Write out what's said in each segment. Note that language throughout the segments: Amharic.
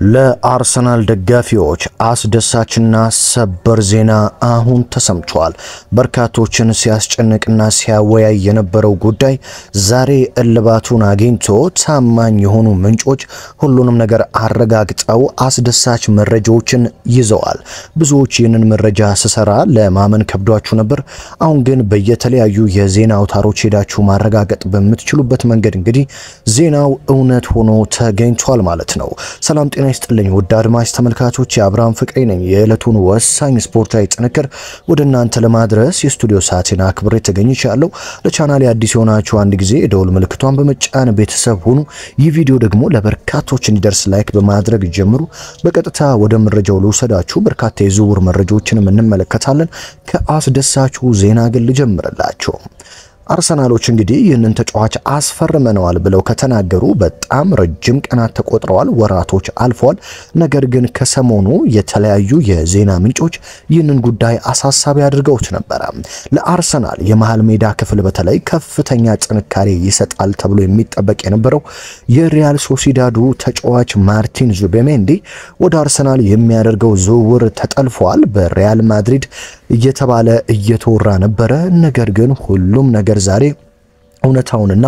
ለአርሰናል ደጋፊዎች አስደሳችና ሰበር ዜና አሁን ተሰምቷል። በርካቶችን ሲያስጨንቅና ሲያወያይ የነበረው ጉዳይ ዛሬ እልባቱን አግኝቶ ታማኝ የሆኑ ምንጮች ሁሉንም ነገር አረጋግጠው አስደሳች መረጃዎችን ይዘዋል። ብዙዎች ይህንን መረጃ ስሰራ ለማመን ከብዷችሁ ነበር። አሁን ግን በየተለያዩ የዜና አውታሮች ሄዳችሁ ማረጋገጥ በምትችሉበት መንገድ እንግዲህ ዜናው እውነት ሆኖ ተገኝቷል ማለት ነው። ሰላም ጤና ይስጥልኝ ውድ አድማጭ ተመልካቾች፣ የአብርሃም ፍቅሬ ነኝ። የዕለቱን ወሳኝ ስፖርታዊ ጥንቅር ወደ እናንተ ለማድረስ የስቱዲዮ ሰዓቴን አክብሬ ተገኝቻለሁ። ለቻናሌ አዲስ የሆናችሁ አንድ ጊዜ የደወል ምልክቷን በመጫን ቤተሰብ ሁኑ። ይህ ቪዲዮ ደግሞ ለበርካቶች እንዲደርስ ላይክ በማድረግ ጀምሩ። በቀጥታ ወደ መረጃው ልውሰዳችሁ። በርካታ የዝውውር መረጃዎችን እንመለከታለን። ከአስደሳቹ ዜና ግን ልጀምርላችሁ። አርሰናሎች እንግዲህ ይህንን ተጫዋች አስፈርመነዋል ብለው ከተናገሩ በጣም ረጅም ቀናት ተቆጥረዋል፣ ወራቶች አልፈዋል። ነገር ግን ከሰሞኑ የተለያዩ የዜና ምንጮች ይህንን ጉዳይ አሳሳቢ አድርገውት ነበረ። ለአርሰናል የመሃል ሜዳ ክፍል በተለይ ከፍተኛ ጥንካሬ ይሰጣል ተብሎ የሚጠበቅ የነበረው የሪያል ሶሲዳዱ ተጫዋች ማርቲን ዙቤሜንዲ ወደ አርሰናል የሚያደርገው ዝውውር ተጠልፏል። በሪያል ማድሪድ እየተባለ እየተወራ ነበረ። ነገር ግን ሁሉም ነገር ዛሬ እውነታውንና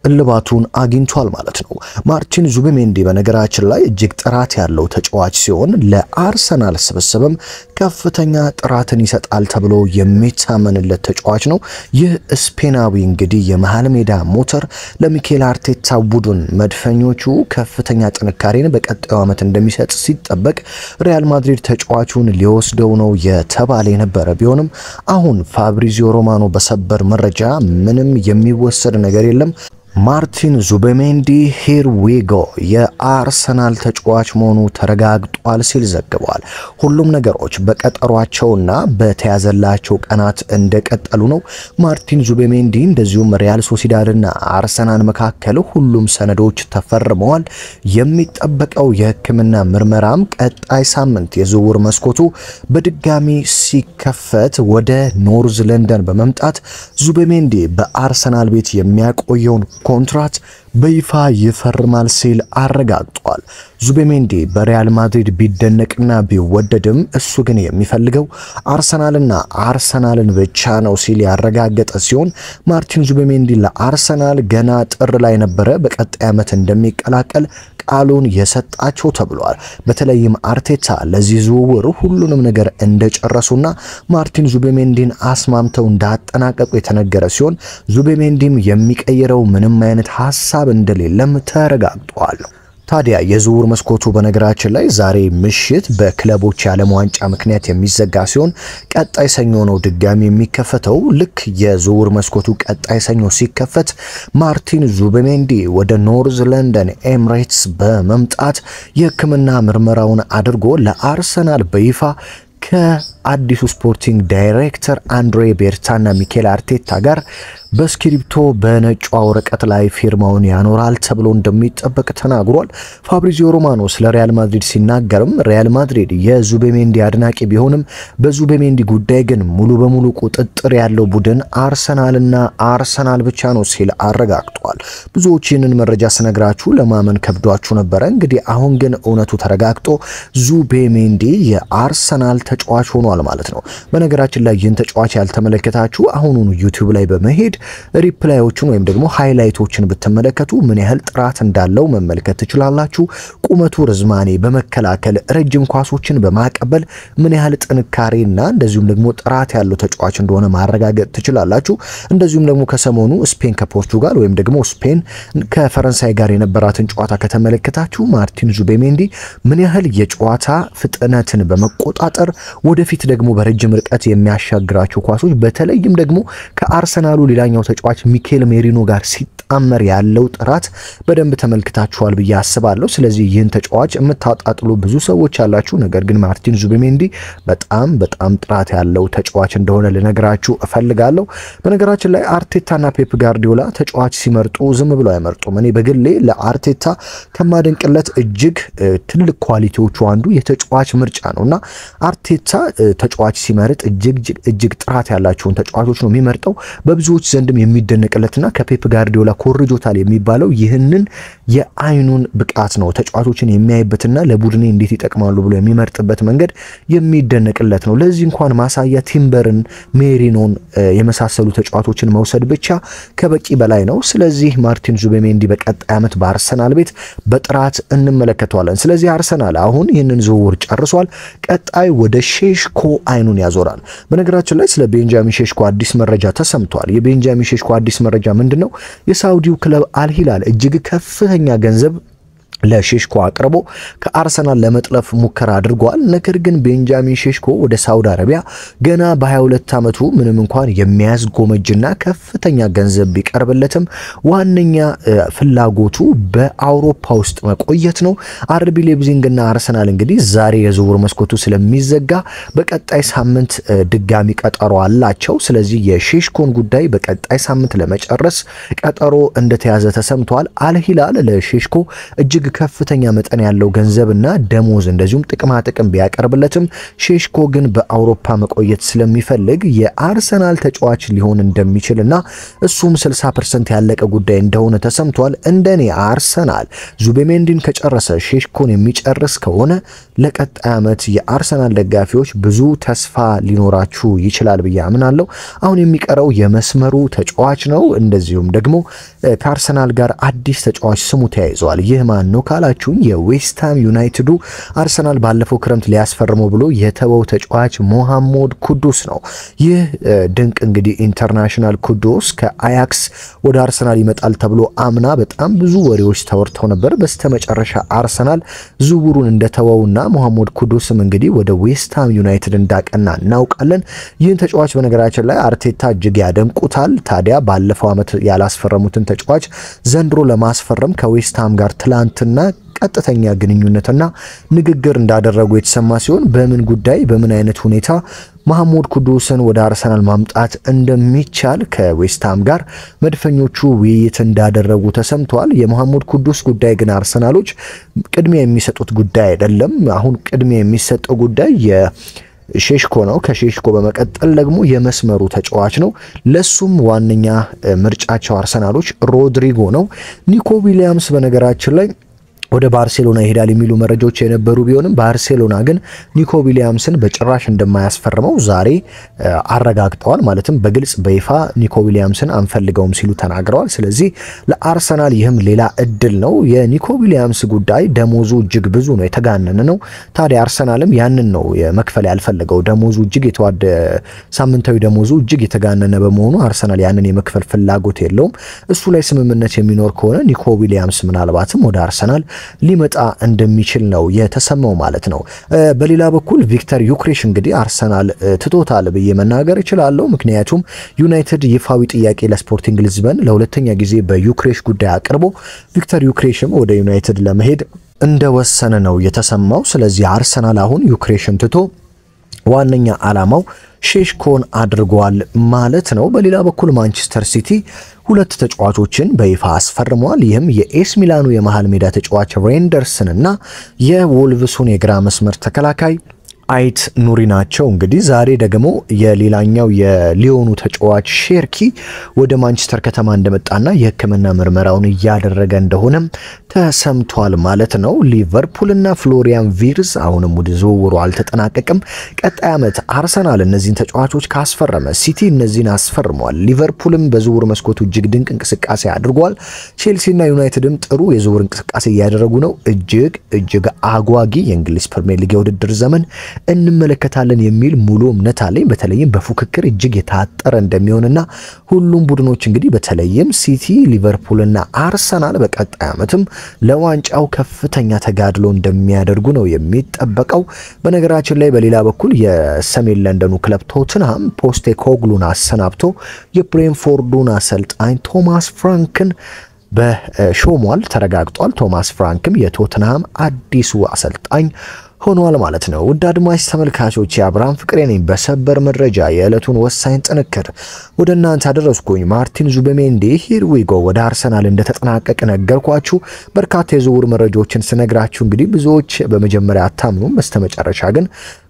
እልባቱን አግኝቷል ማለት ነው። ማርቲን ዙቤሜንዲ በነገራችን ላይ እጅግ ጥራት ያለው ተጫዋች ሲሆን ለአርሰናል ስብስብም ከፍተኛ ጥራትን ይሰጣል ተብሎ የሚታመንለት ተጫዋች ነው። ይህ ስፔናዊ እንግዲህ የመሃል ሜዳ ሞተር ለሚኬል አርቴታ ቡድን መድፈኞቹ ከፍተኛ ጥንካሬን በቀጣዩ ዓመት እንደሚሰጥ ሲጠበቅ ሪያል ማድሪድ ተጫዋቹን ሊወስደው ነው የተባለ የነበረ ቢሆንም አሁን ፋብሪዚዮ ሮማኖ በሰበር መረጃ ምንም የሚወሰድ ነገር የለም፣ ማርቲን ዙቤሜንዲ ሂር ዊ ጎ የአርሰናል ተጫዋች መሆኑ ተረጋግጧል ሲል ዘግቧል። ሁሉም ነገሮች በቀጠሯቸውና በተያዘላቸው ቀናት እንደቀጠሉ ነው። ማርቲን ዙቤሜንዲ እንደዚሁም ሪያል ሶሲዳድና አርሰናል መካከል ሁሉም ሰነዶች ተፈርመዋል። የሚጠበቀው የሕክምና ምርመራም ቀጣይ ሳምንት የዝውውር መስኮቱ በድጋሚ ሲከፈት ወደ ኖርዝ ለንደን በመምጣት ዙቤሜንዲ በአርሰናል ቤት የሚያቆየውን ኮንትራት በይፋ ይፈርማል ሲል አረጋግጧል። ዙቤሜንዲ በሪያል ማድሪድ ቢደነቅና ቢወደድም እሱ ግን የሚፈልገው አርሰናልን ብቻ ነው ሲል ያረጋገጠ ሲሆን ማርቲን ዙቤሜንዲ ለአርሰናል ገና ጥር ላይ ነበረ በቀጣይ ዓመት እንደሚቀላቀል ቃሉን የሰጣቸው ተብሏል። በተለይም አርቴታ ለዚህ ዝውውር ሁሉንም ነገር እንደጨረሱና ማርቲን ዙቤሜንዲን አስማምተው እንዳጠናቀቁ የተነገረ ሲሆን ዙቤሜንዲም የሚቀየረው ምንም አይነት ሐሳብ እንደሌለም ተረጋግጧል። ታዲያ የዝውውር መስኮቱ በነገራችን ላይ ዛሬ ምሽት በክለቦች የዓለም ዋንጫ ምክንያት የሚዘጋ ሲሆን ቀጣይ ሰኞ ነው ድጋሚ የሚከፈተው። ልክ የዝውውር መስኮቱ ቀጣይ ሰኞ ሲከፈት ማርቲን ዙቤሜንዲ ወደ ኖርዝ ለንደን ኤምሬትስ በመምጣት የሕክምና ምርመራውን አድርጎ ለአርሰናል በይፋ ከአዲሱ ስፖርቲንግ ዳይሬክተር አንድሬ ቤርታና ሚኬል አርቴታ ጋር በስክሪፕቶ በነጭ ወረቀት ላይ ፊርማውን ያኖራል ተብሎ እንደሚጠበቅ ተናግሯል። ፋብሪዚዮ ሮማኖ ስለ ሪያል ማድሪድ ሲናገርም ሪያል ማድሪድ የዙቤሜንዲ አድናቂ ቢሆንም በዙቤሜንዲ ጉዳይ ግን ሙሉ በሙሉ ቁጥጥር ያለው ቡድን አርሰናልና አርሰናል ብቻ ነው ሲል አረጋግጧል። ብዙዎች ይህንን መረጃ ስነግራችሁ ለማመን ከብዷችሁ ነበረ። እንግዲህ አሁን ግን እውነቱ ተረጋግጦ ዙቤሜንዲ የአርሰናል ተጫዋች ሆኗል ማለት ነው። በነገራችን ላይ ይህን ተጫዋች ያልተመለከታችሁ አሁኑኑ ዩቲዩብ ላይ በመሄድ ሪፕላዮችን ወይም ደግሞ ሃይላይቶችን ብትመለከቱ ምን ያህል ጥራት እንዳለው መመልከት ትችላላችሁ። ቁመቱ፣ ርዝማኔ፣ በመከላከል ረጅም ኳሶችን በማቀበል ምን ያህል ጥንካሬና እንደዚሁም ደግሞ ጥራት ያለው ተጫዋች እንደሆነ ማረጋገጥ ትችላላችሁ። እንደዚሁም ደግሞ ከሰሞኑ ስፔን ከፖርቱጋል ወይም ደግሞ ስፔን ከፈረንሳይ ጋር የነበራትን ጨዋታ ከተመለከታችሁ ማርቲን ዙቤሜንዲ ምን ያህል የጨዋታ ፍጥነትን በመቆጣጠር ወደፊት ደግሞ በረጅም ርቀት የሚያሻግራቸው ኳሶች በተለይም ደግሞ ከአርሰናሉ ሌላኛው ተጫዋች ሚኬል ሜሪኖ ጋር ሲጣመር ያለው ጥራት በደንብ ተመልክታችኋል ብዬ አስባለሁ። ስለዚህ ይህን ተጫዋች የምታጣጥሉ ብዙ ሰዎች አላችሁ። ነገር ግን ማርቲን ዙቤሜንዲ በጣም ጥራት ያለው ተጫዋች እንደሆነ ልነግራችሁ እፈልጋለሁ። በነገራችን ላይ አርቴታና ፔፕ ጋርዲዮላ ተጫዋች ሲመርጡ ዝም ብለው አይመርጡም። እኔ በግሌ ለአርቴታ ከማደንቅለት እጅግ ትልቅ ኳሊቲዎቹ አንዱ የተጫዋች ምርጫ ነውና አርቴታ ተጫዋች ሲመርጥ እጅግ ጥራት ያላቸውን ተጫዋቾች ነው የሚመርጠው። በብዙዎች ዘንድ ዘንድም የሚደነቅለትና ከፔፕ ጋርዲዮላ ኮርጆታል የሚባለው ይህንን የአይኑን ብቃት ነው። ተጫዋቾችን የሚያይበትና ለቡድኔ እንዴት ይጠቅማሉ ብሎ የሚመርጥበት መንገድ የሚደነቅለት ነው። ለዚህ እንኳን ማሳያ ቲምበርን፣ ሜሪኖን የመሳሰሉ ተጫዋቾችን መውሰድ ብቻ ከበቂ በላይ ነው። ስለዚህ ማርቲን ዙቤሜንዲ በቀጣይ ዓመት በአርሰናል ቤት በጥራት እንመለከተዋለን። ስለዚህ አርሰናል አሁን ይህንን ዝውውር ጨርሷል። ቀጣይ ወደ ሼሽኮ አይኑን ያዞራል። በነገራችን ላይ ስለ ቤንጃሚን ሼሽኮ አዲስ መረጃ ተሰምቷል። የቤንጃሚን ሼሽኮ አዲስ መረጃ ምንድነው? የሳውዲው ክለብ አልሂላል እጅግ ከፍተኛ ገንዘብ ለሼሽኮ አቅርቦ ከአርሰናል ለመጥለፍ ሙከራ አድርጓል። ነገር ግን ቤንጃሚን ሼሽኮ ወደ ሳውዲ አረቢያ ገና በ22 ዓመቱ ምንም እንኳን የሚያስጎመጅና ከፍተኛ ገንዘብ ቢቀርብለትም ዋነኛ ፍላጎቱ በአውሮፓ ውስጥ መቆየት ነው። አርቢ ሌፕዚግና አርሰናል እንግዲህ ዛሬ የዝውውር መስኮቱ ስለሚዘጋ በቀጣይ ሳምንት ድጋሚ ቀጠሮ አላቸው። ስለዚህ የሼሽኮን ጉዳይ በቀጣይ ሳምንት ለመጨረስ ቀጠሮ እንደተያዘ ተሰምቷል። አልሂላል ለሼሽኮ እጅግ ከፍተኛ መጠን ያለው ገንዘብና ደሞዝ እንደዚሁም ጥቅማ ጥቅም ቢያቀርብለትም ሼሽኮ ግን በአውሮፓ መቆየት ስለሚፈልግ የአርሰናል ተጫዋች ሊሆን እንደሚችልና እሱም 60% ያለቀ ጉዳይ እንደሆነ ተሰምቷል። እንደኔ አርሰናል ዙቤሜንዲን ከጨረሰ ሼሽኮን የሚጨርስ ከሆነ ለቀጣይ ዓመት የአርሰናል ደጋፊዎች ብዙ ተስፋ ሊኖራችሁ ይችላል ብዬ አምናለሁ። አሁን የሚቀረው የመስመሩ ተጫዋች ነው። እንደዚሁም ደግሞ ከአርሰናል ጋር አዲስ ተጫዋች ስሙ ተያይዟል። ይህ ማን ነው ካላችሁኝ የዌስትሃም ዩናይትዱ አርሰናል ባለፈው ክረምት ሊያስፈርመው ብሎ የተወው ተጫዋች መሐመድ ኩዱስ ነው። ይህ ድንቅ እንግዲህ ኢንተርናሽናል ኩዱስ ከአያክስ ወደ አርሰናል ይመጣል ተብሎ አምና በጣም ብዙ ወሬዎች ተወርተው ነበር። በስተመጨረሻ አርሰናል ዝውውሩን እንደተወውና መሐመድ ኩዱስም እንግዲህ ወደ ዌስትሃም ዩናይትድ እንዳቀና እናውቃለን። ይህን ተጫዋች በነገራችን ላይ አርቴታ እጅግ ያደንቁታል። ታዲያ ባለፈው ዓመት ያላስፈረሙትን ተጫዋች ዘንድሮ ለማስፈረም ከዌስትሃም ጋር ትላንትና ቀጥተኛ ግንኙነትና ንግግር እንዳደረጉ የተሰማ ሲሆን በምን ጉዳይ በምን አይነት ሁኔታ መሐመድ ኩዱስን ወደ አርሰናል ማምጣት እንደሚቻል ከዌስትሃም ጋር መድፈኞቹ ውይይት እንዳደረጉ ተሰምቷል። የመሐመድ ኩዱስ ጉዳይ ግን አርሰናሎች ቅድሚያ የሚሰጡት ጉዳይ አይደለም። አሁን ቅድሚያ የሚሰጠው ጉዳይ ሼሽኮ ነው። ከሼሽኮ በመቀጠል ደግሞ የመስመሩ ተጫዋች ነው። ለሱም ዋነኛ ምርጫቸው አርሰናሎች ሮድሪጎ ነው። ኒኮ ዊሊያምስ በነገራችን ላይ ወደ ባርሴሎና ይሄዳል የሚሉ መረጃዎች የነበሩ ቢሆንም ባርሴሎና ግን ኒኮ ዊሊያምስን በጭራሽ እንደማያስፈርመው ዛሬ አረጋግጠዋል። ማለትም በግልጽ በይፋ ኒኮ ዊሊያምስን አንፈልገውም ሲሉ ተናግረዋል። ስለዚህ ለአርሰናል ይህም ሌላ እድል ነው። የኒኮ ዊሊያምስ ጉዳይ ደሞዙ እጅግ ብዙ ነው፣ የተጋነነ ነው። ታዲያ አርሰናልም ያንን ነው መክፈል ያልፈለገው። ደሞዙ እጅግ ሳምንታዊ ደሞዙ እጅግ የተጋነነ በመሆኑ አርሰናል ያንን የመክፈል ፍላጎት የለውም። እሱ ላይ ስምምነት የሚኖር ከሆነ ኒኮ ዊሊያምስ ምናልባትም ወደ አርሰናል ሊመጣ እንደሚችል ነው የተሰማው ማለት ነው። በሌላ በኩል ቪክተር ዩክሬሽ እንግዲህ አርሰናል ትቶታል ብዬ መናገር እችላለሁ። ምክንያቱም ዩናይትድ ይፋዊ ጥያቄ ለስፖርቲንግ ሊዝበን ለሁለተኛ ጊዜ በዩክሬሽ ጉዳይ አቅርቦ ቪክተር ዩክሬሽም ወደ ዩናይትድ ለመሄድ እንደወሰነ ነው የተሰማው። ስለዚህ አርሰናል አሁን ዩክሬሽን ትቶ ዋነኛ ዓላማው ሼሽኮን አድርጓል ማለት ነው። በሌላ በኩል ማንቸስተር ሲቲ ሁለት ተጫዋቾችን በይፋ አስፈርመዋል። ይህም የኤስ ሚላኑ የመሃል ሜዳ ተጫዋች ሬንደርስን እና የወልቭሱን የግራ መስመር ተከላካይ አይት ኑሪ ናቸው። እንግዲህ ዛሬ ደግሞ የሌላኛው የሊዮኑ ተጫዋች ሼርኪ ወደ ማንቸስተር ከተማ እንደመጣና የሕክምና ምርመራውን እያደረገ እንደሆነም ተሰምቷል ማለት ነው። ሊቨርፑልና ፍሎሪያን ቪርዝ አሁንም ወደ ዝውውሩ አልተጠናቀቀም። ቀጣይ ዓመት አርሰናል እነዚህን ተጫዋቾች ካስፈረመ ሲቲ እነዚህን አስፈርሟል። ሊቨርፑልም በዝውውር መስኮቱ እጅግ ድንቅ እንቅስቃሴ አድርጓል። ቼልሲና ዩናይትድም ጥሩ የዝውውር እንቅስቃሴ እያደረጉ ነው። እጅግ አጓጊ የእንግሊዝ ፕሪሚየር ሊግ የውድድር ዘመን እንመለከታለን የሚል ሙሉ እምነት አለኝ። በተለይም በፉክክር እጅግ የታጠረ እንደሚሆንና ሁሉም ቡድኖች እንግዲህ በተለይም ሲቲ፣ ሊቨርፑልና አርሰናል በቀጣይ ዓመትም ለዋንጫው ከፍተኛ ተጋድሎ እንደሚያደርጉ ነው የሚጠበቀው። በነገራችን ላይ በሌላ በኩል የሰሜን ለንደኑ ክለብ ቶትንሃም ፖስቴኮግሉን አሰናብቶ የብሬንፎርዱን አሰልጣኝ ቶማስ ፍራንክን በሾሟል ተረጋግጧል። ቶማስ ፍራንክም የቶትንሃም አዲሱ አሰልጣኝ ሆኗል ማለት ነው። ውድ አድማጭ ተመልካቾች የአብርሃም ፍቅሬ ነኝ። በሰበር መረጃ የዕለቱን ወሳኝ ጥንክር ወደ እናንተ አደረስኩኝ። ማርቲን ዙቤሜንዲ ሂር ዊ ጎ ወደ አርሰናል እንደተጠናቀቀ ነገርኳችሁ። በርካታ የዝውውር መረጃዎችን ስነግራችሁ እንግዲህ ብዙዎች በመጀመሪያ አታምኑም፣ በስተመጨረሻ ግን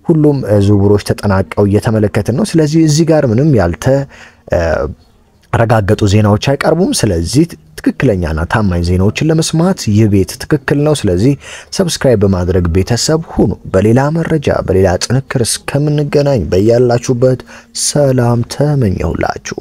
ሁሉም ዝውውሮች ተጠናቀው እየተመለከትን ነው። ስለዚህ እዚህ ጋር ምንም ያልተረጋገጡ ዜናዎች አይቀርቡም። ስለዚህ ትክክለኛና ታማኝ ዜናዎችን ለመስማት ይህ ቤት ትክክል ነው። ስለዚህ ሰብስክራይብ በማድረግ ቤተሰብ ሁኑ። በሌላ መረጃ በሌላ ጥንክር እስከምንገናኝ በያላችሁበት ሰላም ተመኘሁላችሁ።